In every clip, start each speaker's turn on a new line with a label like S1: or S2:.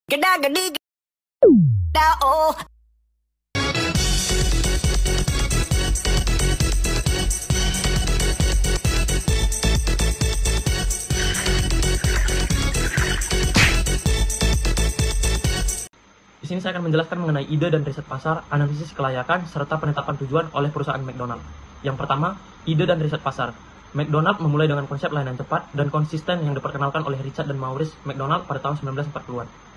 S1: Geda gedi geda oh.
S2: Di sini saya akan menjelaskan mengenai ide dan riset pasar, analisis kelayakan, serta penetapan tujuan oleh perusahaan McDonald. Yang pertama, ide dan riset pasar. McDonald memulai dengan konsep layanan cepat dan konsisten yang diperkenalkan oleh Richard dan Maurice McDonald pada tahun 1940-an.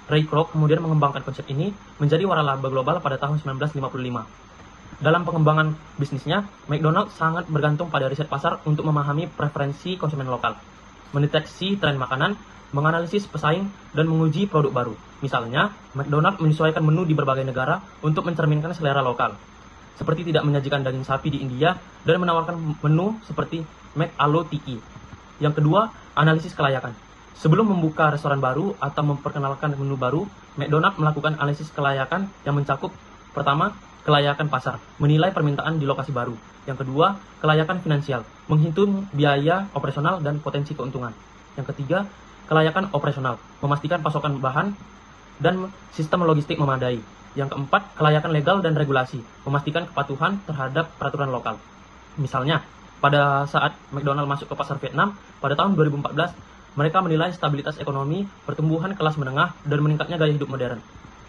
S2: Ray Kroc kemudian mengembangkan konsep ini menjadi waralaba global pada tahun 1955. Dalam pengembangan bisnisnya, McDonald sangat bergantung pada riset pasar untuk memahami preferensi konsumen lokal, mendeteksi tren makanan, menganalisis pesaing, dan menguji produk baru. Misalnya, McDonald menyesuaikan menu di berbagai negara untuk mencerminkan selera lokal, seperti tidak menyajikan daging sapi di India dan menawarkan menu seperti McAlo Tiki. Yang kedua, analisis kelayakan. Sebelum membuka restoran baru atau memperkenalkan menu baru, McDonald melakukan analisis kelayakan yang mencakup pertama, kelayakan pasar, menilai permintaan di lokasi baru. Yang kedua, kelayakan finansial, menghitung biaya operasional dan potensi keuntungan. Yang ketiga, kelayakan operasional, memastikan pasokan bahan dan sistem logistik memadai. Yang keempat, kelayakan legal dan regulasi, memastikan kepatuhan terhadap peraturan lokal. Misalnya, pada saat McDonald masuk ke pasar Vietnam pada tahun 2014, mereka menilai stabilitas ekonomi, pertumbuhan kelas menengah, dan meningkatnya gaya hidup modern.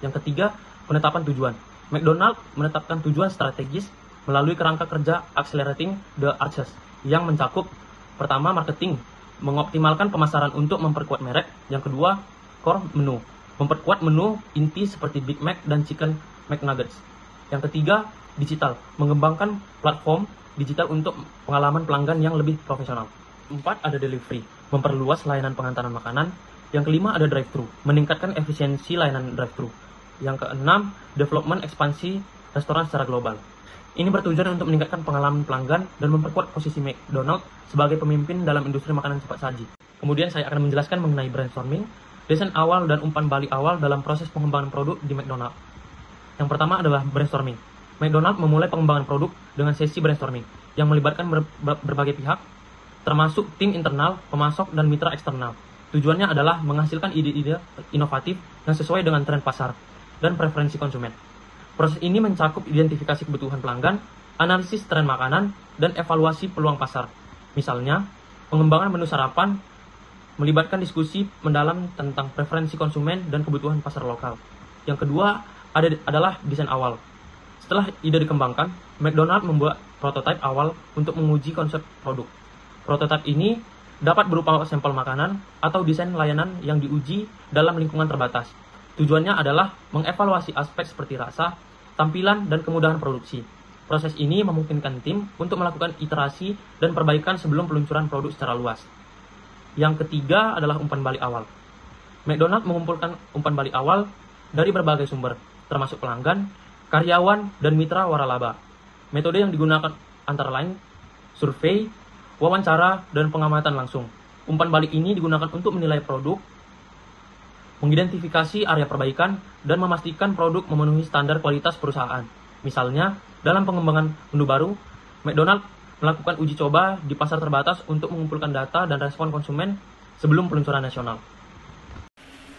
S2: Yang ketiga, penetapan tujuan. McDonald menetapkan tujuan strategis melalui kerangka kerja Accelerating the Arches yang mencakup pertama, marketing, mengoptimalkan pemasaran untuk memperkuat merek. Yang kedua, core menu, memperkuat menu inti seperti Big Mac dan Chicken McNuggets. Yang ketiga, digital, mengembangkan platform digital untuk pengalaman pelanggan yang lebih profesional. 4. Ada delivery, memperluas layanan pengantaran makanan. Yang kelima, ada drive-thru, meningkatkan efisiensi layanan drive-thru. Yang keenam, development ekspansi restoran secara global. Ini bertujuan untuk meningkatkan pengalaman pelanggan dan memperkuat posisi McDonald sebagai pemimpin dalam industri makanan cepat saji. Kemudian saya akan menjelaskan mengenai brainstorming, desain awal dan umpan balik awal dalam proses pengembangan produk di McDonald. Yang pertama adalah brainstorming. McDonald memulai pengembangan produk dengan sesi brainstorming yang melibatkan berbagai pihak, termasuk tim internal, pemasok, dan mitra eksternal. Tujuannya adalah menghasilkan ide-ide inovatif yang sesuai dengan tren pasar dan preferensi konsumen. Proses ini mencakup identifikasi kebutuhan pelanggan, analisis tren makanan, dan evaluasi peluang pasar. Misalnya, pengembangan menu sarapan melibatkan diskusi mendalam tentang preferensi konsumen dan kebutuhan pasar lokal. Yang kedua adalah desain awal. Setelah ide dikembangkan, McDonald membuat prototipe awal untuk menguji konsep produk. Prototipe ini dapat berupa sampel makanan atau desain layanan yang diuji dalam lingkungan terbatas. Tujuannya adalah mengevaluasi aspek seperti rasa, tampilan, dan kemudahan produksi. Proses ini memungkinkan tim untuk melakukan iterasi dan perbaikan sebelum peluncuran produk secara luas. Yang ketiga adalah umpan balik awal. McDonald mengumpulkan umpan balik awal dari berbagai sumber, termasuk pelanggan, karyawan, dan mitra waralaba. Metode yang digunakan antara lain survei, wawancara, dan pengamatan langsung. Umpan balik ini digunakan untuk menilai produk, mengidentifikasi area perbaikan, dan memastikan produk memenuhi standar kualitas perusahaan. Misalnya, dalam pengembangan menu baru, McDonald melakukan uji coba di pasar terbatas untuk mengumpulkan data dan respon konsumen sebelum peluncuran nasional.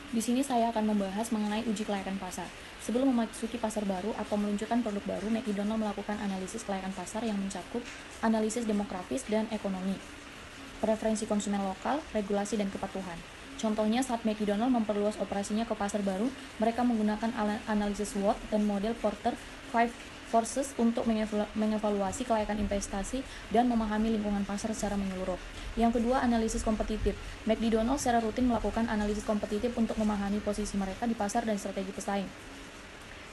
S3: Di sini saya akan membahas mengenai uji kelayakan pasar. Sebelum memasuki pasar baru atau meluncurkan produk baru, McDonald melakukan analisis kelayakan pasar yang mencakup analisis demografis dan ekonomi, preferensi konsumen lokal, regulasi, dan kepatuhan. Contohnya, saat McDonald memperluas operasinya ke pasar baru, mereka menggunakan analisis SWOT dan model Porter 5 Forces untuk mengevaluasi kelayakan investasi dan memahami lingkungan pasar secara menyeluruh. Yang kedua, analisis kompetitif. McDonald secara rutin melakukan analisis kompetitif untuk memahami posisi mereka di pasar dan strategi pesaing.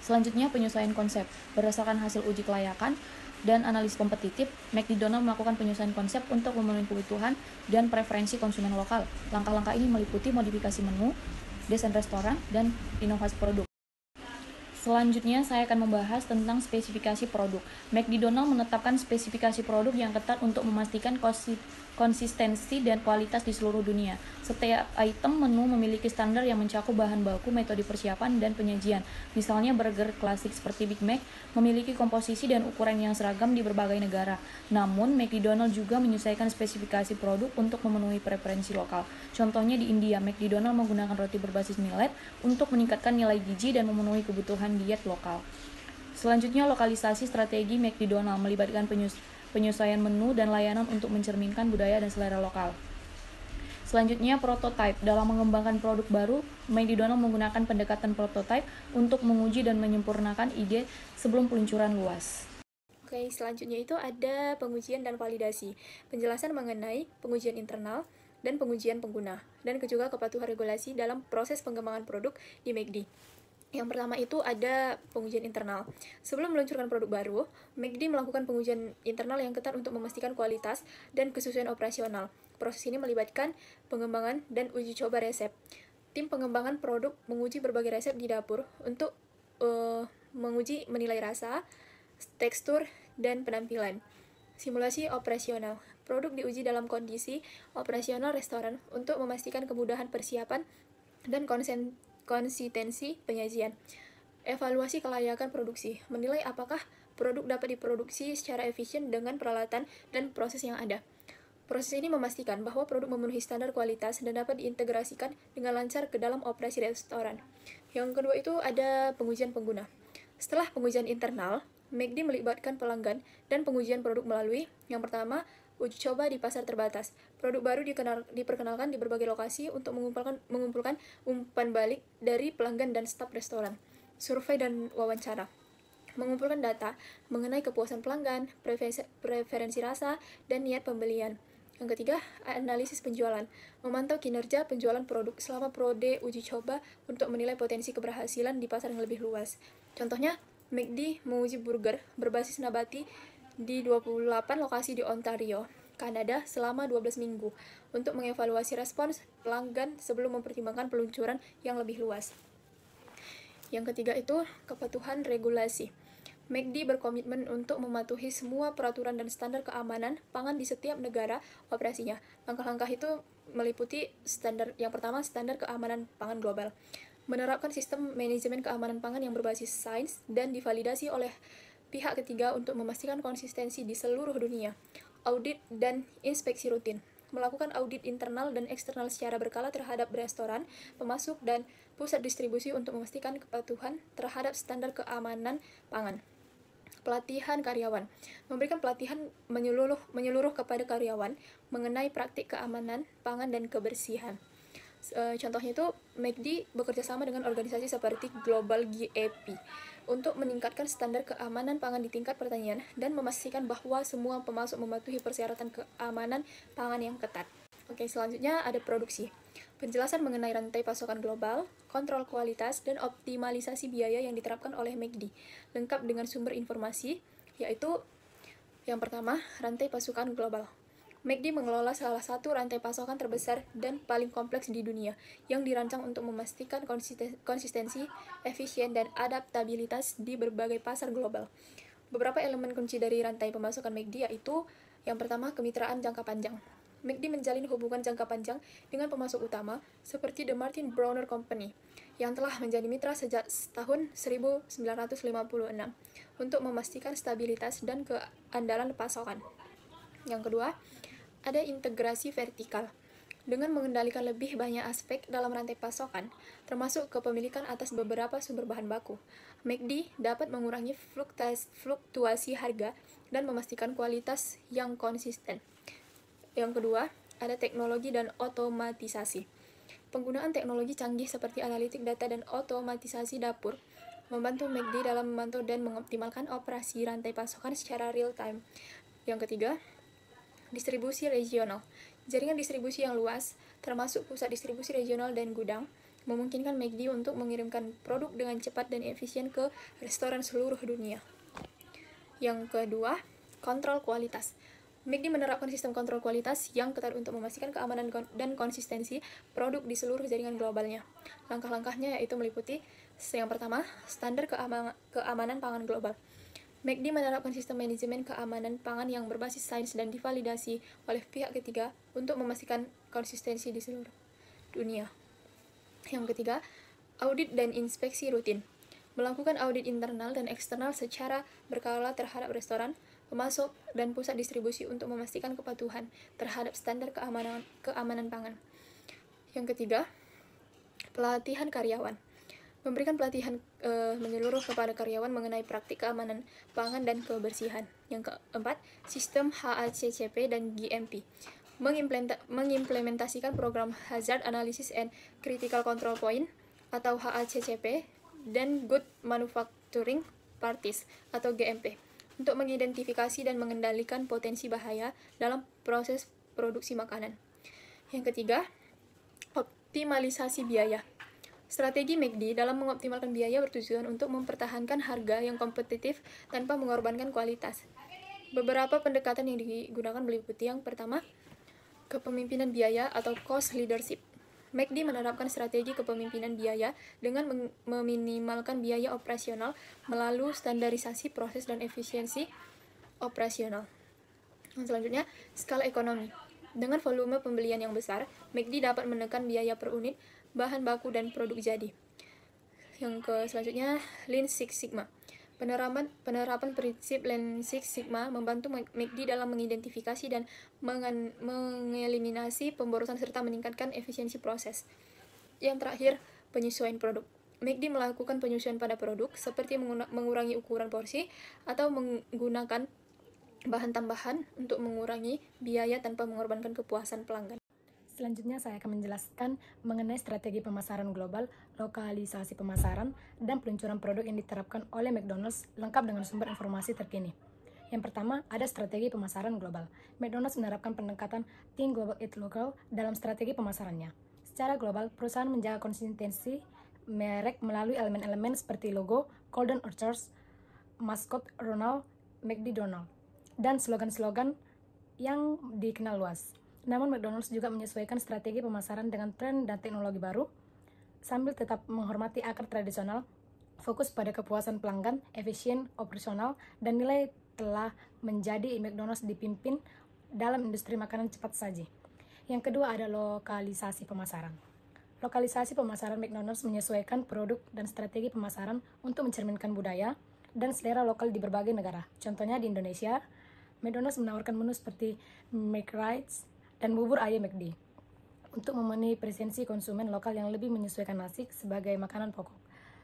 S3: Selanjutnya, penyesuaian konsep. Berdasarkan hasil uji kelayakan dan analisis kompetitif, McDonald melakukan penyesuaian konsep untuk memenuhi kebutuhan dan preferensi konsumen lokal. Langkah-langkah ini meliputi modifikasi menu, desain restoran, dan inovasi produk. Selanjutnya, saya akan membahas tentang spesifikasi produk. McDonald menetapkan spesifikasi produk yang ketat untuk memastikan konsistensi dan kualitas di seluruh dunia. Setiap item menu memiliki standar yang mencakup bahan baku, metode persiapan, dan penyajian. Misalnya burger klasik seperti Big Mac memiliki komposisi dan ukuran yang seragam di berbagai negara. Namun, McDonald juga menyesuaikan spesifikasi produk untuk memenuhi preferensi lokal. Contohnya di India, McDonald menggunakan roti berbasis millet untuk meningkatkan nilai gizi dan memenuhi kebutuhan diet lokal. Selanjutnya, lokalisasi strategi McDonald melibatkan penyesuaian menu dan layanan untuk mencerminkan budaya dan selera lokal. Selanjutnya, prototype. Dalam mengembangkan produk baru, McDonald menggunakan pendekatan prototype untuk menguji dan menyempurnakan ide sebelum peluncuran luas.
S4: Oke, selanjutnya itu ada pengujian dan validasi. Penjelasan mengenai pengujian internal dan pengujian pengguna, dan juga kepatuhan regulasi dalam proses pengembangan produk di McD. Yang pertama itu ada pengujian internal. Sebelum meluncurkan produk baru, McD melakukan pengujian internal yang ketat untuk memastikan kualitas dan kesesuaian operasional. Proses ini melibatkan pengembangan dan uji coba resep. Tim pengembangan produk menguji berbagai resep di dapur untuk menguji menilai rasa, tekstur, dan penampilan. Simulasi operasional. Produk diuji dalam kondisi operasional restoran untuk memastikan kemudahan persiapan dan konsistensi penyajian. Evaluasi kelayakan produksi, menilai apakah produk dapat diproduksi secara efisien dengan peralatan dan proses yang ada. Proses ini memastikan bahwa produk memenuhi standar kualitas dan dapat diintegrasikan dengan lancar ke dalam operasi restoran. Yang kedua itu ada pengujian pengguna. Setelah pengujian internal, McD melibatkan pelanggan dan pengujian produk melalui yang pertama, uji coba di pasar terbatas. Produk baru diperkenalkan di berbagai lokasi untuk mengumpulkan umpan balik dari pelanggan dan staf restoran. Survei dan wawancara. Mengumpulkan data mengenai kepuasan pelanggan, preferensi rasa, dan niat pembelian. Yang ketiga, analisis penjualan. Memantau kinerja penjualan produk selama periode uji coba untuk menilai potensi keberhasilan di pasar yang lebih luas. Contohnya, McD menguji burger berbasis nabati di 28 lokasi di Ontario, Kanada selama 12 minggu untuk mengevaluasi respons pelanggan sebelum mempertimbangkan peluncuran yang lebih luas. Yang ketiga itu kepatuhan regulasi. McD berkomitmen untuk mematuhi semua peraturan dan standar keamanan pangan di setiap negara operasinya. Langkah-langkah itu meliputi yang pertama, standar keamanan pangan global. Menerapkan sistem manajemen keamanan pangan yang berbasis sains dan divalidasi oleh pihak ketiga untuk memastikan konsistensi di seluruh dunia. Audit dan inspeksi rutin. Melakukan audit internal dan eksternal secara berkala terhadap restoran, pemasok, dan pusat distribusi untuk memastikan kepatuhan terhadap standar keamanan pangan. Pelatihan karyawan. Memberikan pelatihan menyeluruh kepada karyawan mengenai praktik keamanan pangan dan kebersihan. Contohnya itu, McD bekerja sama dengan organisasi seperti Global GAP untuk meningkatkan standar keamanan pangan di tingkat pertanian dan memastikan bahwa semua pemasok mematuhi persyaratan keamanan pangan yang ketat. Oke, selanjutnya ada produksi. Penjelasan mengenai rantai pasokan global, kontrol kualitas, dan optimalisasi biaya yang diterapkan oleh McD, lengkap dengan sumber informasi, yaitu yang pertama, rantai pasokan global. McD mengelola salah satu rantai pasokan terbesar dan paling kompleks di dunia, yang dirancang untuk memastikan konsistensi, efisien, dan adaptabilitas di berbagai pasar global. Beberapa elemen kunci dari rantai pemasakan McD yaitu, yang pertama, kemitraan jangka panjang. McD menjalin hubungan jangka panjang dengan pemasok utama seperti The Martin Browner Company, yang telah menjadi mitra sejak tahun 1956 untuk memastikan stabilitas dan keandalan pasokan. Yang kedua, ada integrasi vertikal. Dengan mengendalikan lebih banyak aspek dalam rantai pasokan, termasuk kepemilikan atas beberapa sumber bahan baku, McD dapat mengurangi fluktuasi harga dan memastikan kualitas yang konsisten. Yang kedua, ada teknologi dan otomatisasi. Penggunaan teknologi canggih seperti analitik data dan otomatisasi dapur membantu McD dalam memantau dan mengoptimalkan operasi rantai pasokan secara real time. Yang ketiga, distribusi regional. Jaringan distribusi yang luas, termasuk pusat distribusi regional dan gudang, memungkinkan McD untuk mengirimkan produk dengan cepat dan efisien ke restoran seluruh dunia. Yang kedua, kontrol kualitas. McD menerapkan sistem kontrol kualitas yang ketat untuk memastikan keamanan dan konsistensi produk di seluruh jaringan globalnya. Langkah-langkahnya yaitu meliputi, yang pertama, standar keamanan pangan global. McD menerapkan sistem manajemen keamanan pangan yang berbasis sains dan divalidasi oleh pihak ketiga untuk memastikan konsistensi di seluruh dunia. Yang ketiga, audit dan inspeksi rutin. Melakukan audit internal dan eksternal secara berkala terhadap restoran, pemasok, dan pusat distribusi untuk memastikan kepatuhan terhadap standar keamanan pangan. Yang ketiga, pelatihan karyawan. Memberikan pelatihan menyeluruh kepada karyawan mengenai praktik keamanan pangan dan kebersihan. Yang keempat, sistem HACCP dan GMP. Mengimplementasikan program Hazard Analysis and Critical Control Point atau HACCP dan Good Manufacturing Practice atau GMP untuk mengidentifikasi dan mengendalikan potensi bahaya dalam proses produksi makanan. Yang ketiga, optimalisasi biaya. Strategi McD dalam mengoptimalkan biaya bertujuan untuk mempertahankan harga yang kompetitif tanpa mengorbankan kualitas. Beberapa pendekatan yang digunakan meliputi yang pertama, kepemimpinan biaya atau cost leadership. McD menerapkan strategi kepemimpinan biaya dengan meminimalkan biaya operasional melalui standarisasi proses dan efisiensi operasional. Yang selanjutnya, skala ekonomi. Dengan volume pembelian yang besar, McD dapat menekan biaya per unit bahan baku dan produk jadi. Yang selanjutnya, Lean Six Sigma. Penerapan prinsip Lean Six Sigma membantu McD dalam mengidentifikasi dan mengeliminasi pemborosan serta meningkatkan efisiensi proses. Yang terakhir, penyesuaian produk. McD melakukan penyesuaian pada produk seperti mengurangi ukuran porsi atau menggunakan bahan tambahan untuk mengurangi biaya tanpa mengorbankan kepuasan pelanggan.
S5: Selanjutnya saya akan menjelaskan mengenai strategi pemasaran global, lokalisasi pemasaran, dan peluncuran produk yang diterapkan oleh McDonald's lengkap dengan sumber informasi terkini. Yang pertama, ada strategi pemasaran global. McDonald's menerapkan pendekatan Think Global Eat Local dalam strategi pemasarannya. Secara global, perusahaan menjaga konsistensi merek melalui elemen-elemen seperti logo, Golden Orchards, maskot Ronald McDonald, dan slogan-slogan yang dikenal luas. Namun, McDonald's juga menyesuaikan strategi pemasaran dengan tren dan teknologi baru, sambil tetap menghormati akar tradisional, fokus pada kepuasan pelanggan, efisien, operasional, dan nilai telah menjadi McDonald's dipimpin dalam industri makanan cepat saji. Yang kedua ada lokalisasi pemasaran. Lokalisasi pemasaran McDonald's menyesuaikan produk dan strategi pemasaran untuk mencerminkan budaya dan selera lokal di berbagai negara. Contohnya di Indonesia, McDonald's menawarkan menu seperti McRice dan bubur ayam McD untuk memenuhi preferensi konsumen lokal yang lebih menyesuaikan nasi sebagai makanan pokok.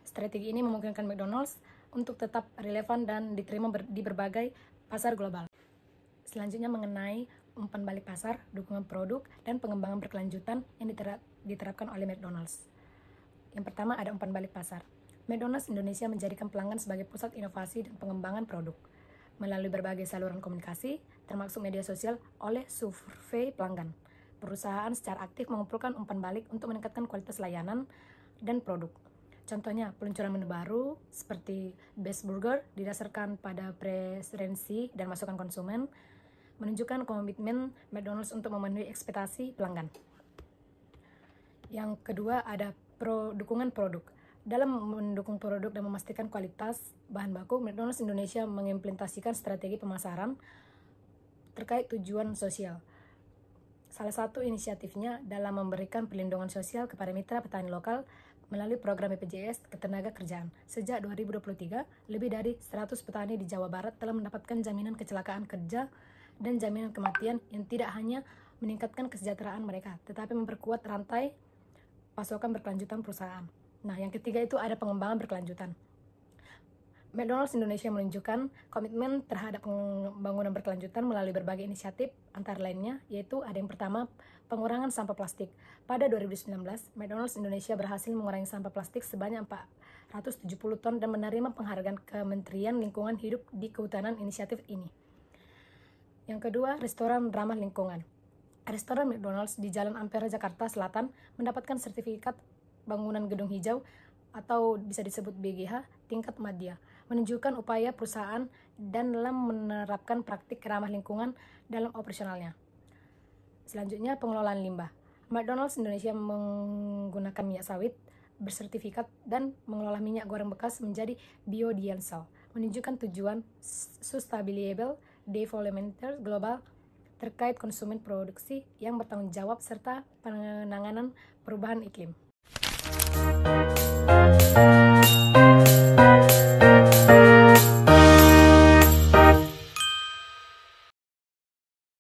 S5: Strategi ini memungkinkan McDonald's untuk tetap relevan dan diterima di berbagai pasar global. Selanjutnya mengenai umpan balik pasar, dukungan produk, dan pengembangan berkelanjutan yang diterapkan oleh McDonald's. Yang pertama ada umpan balik pasar. McDonald's Indonesia menjadikan pelanggan sebagai pusat inovasi dan pengembangan produk melalui berbagai saluran komunikasi, termasuk media sosial oleh survei pelanggan. Perusahaan secara aktif mengumpulkan umpan balik untuk meningkatkan kualitas layanan dan produk. Contohnya, peluncuran menu baru seperti Best Burger didasarkan pada preferensi dan masukan konsumen, menunjukkan komitmen McDonald's untuk memenuhi ekspektasi pelanggan. Yang kedua ada dukungan produk. Dalam mendukung produk dan memastikan kualitas bahan baku, McDonald's Indonesia mengimplementasikan strategi pemasaran terkait tujuan sosial. Salah satu inisiatifnya dalam memberikan perlindungan sosial kepada mitra petani lokal melalui program BPJS Ketenagakerjaan. Sejak 2023, lebih dari 100 petani di Jawa Barat telah mendapatkan jaminan kecelakaan kerja dan jaminan kematian yang tidak hanya meningkatkan kesejahteraan mereka, tetapi memperkuat rantai pasokan berkelanjutan perusahaan. Nah, yang ketiga itu ada pengembangan berkelanjutan. McDonald's Indonesia menunjukkan komitmen terhadap pembangunan berkelanjutan melalui berbagai inisiatif, antara lainnya yaitu ada yang pertama, pengurangan sampah plastik. Pada 2019, McDonald's Indonesia berhasil mengurangi sampah plastik sebanyak 470 ton dan menerima penghargaan Kementerian Lingkungan Hidup di kehutanan inisiatif ini. Yang kedua, restoran ramah lingkungan. Restoran McDonald's di Jalan Ampera, Jakarta Selatan mendapatkan sertifikat bangunan gedung hijau atau bisa disebut BGH tingkat madya, menunjukkan upaya perusahaan dan dalam menerapkan praktik ramah lingkungan dalam operasionalnya. Selanjutnya, pengelolaan limbah. McDonald's Indonesia menggunakan minyak sawit bersertifikat dan mengelola minyak goreng bekas menjadi biodiesel. menunjukkan tujuan sustainable development global terkait konsumen produksi yang bertanggung jawab serta penanganan perubahan iklim.